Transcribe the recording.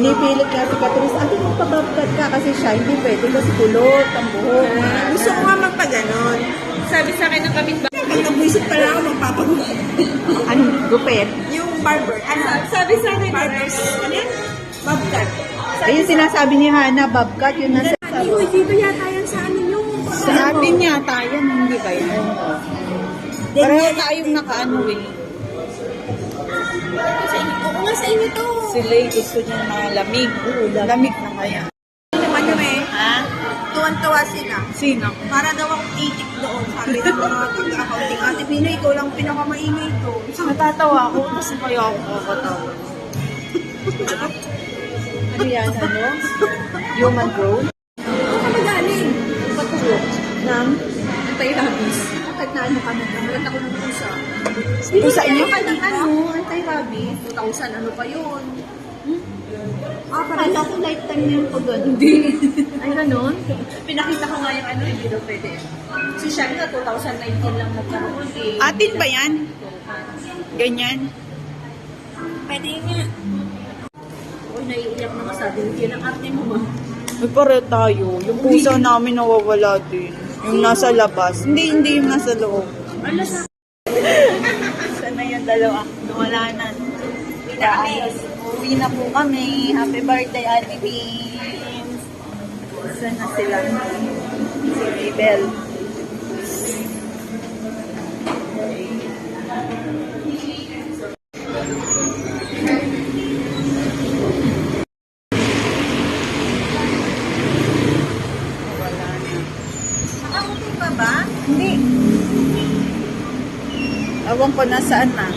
Pinipilit nga si Catrice, ate magpababkat ka kasi siya, hindi pwede kasi kulot ang buhok. Gusto ko nga magpaganon. Sabi sa akin ng kapitbahay. Pagkabwisit pala ako magpapagulit. Anong gupit? Yung barber. Ano? Sabi sa akin, barbers. Ano yan? Bobcat. Ayun sinasabi ni Hana, babkat, yun nasa Uy, dito yata yan sa ano yung... sa atin yata yan, hindi ba yun? Pareho tayong nakaano eh. Oo nga sa inyo to. Sila gusto niya mga lamig. Lamig na kaya. Naman yun eh. Ha? Tuwan-tuwa sila. Sino? Para daw akong itik doon. Sabi ng mga taga-accounting. Ate Pino, ikaw lang pinakamaingay to. Natatawa ako kasi kaya ako kakatawa. Ano yan, ano? Human growth? Ano ka magaling? Patulog. Ng? Anti-rabies. Kahit na ano ka na. Maganda ko ng pusa. Pusa inyo? Ka ng ano? Anti-rabies. 2,000 ano pa yun? Kala ko lifetime na yung pagod. Hindi. Ay, ganun? Pinakita ko nga yung ano, hindi daw pwede. Si Shani na 2019 lang nagkaroon eh. Atin ba yan? Ganyan? Pwede nga. Uy, naiiyak na masabi. Yan ang arte mo ba? Ay, pare tayo. Yung pusa namin nawawala din. Yung nasa labas. Hindi yung nasa loob. Ala sa... Sana yung dalawa? Wala na. Guys, uwi na po kami. Happy birthday, Ate Beans. Saan na sila? Si Mabel. Nakamuting pa ba? Hindi. Awang ko nasaan na.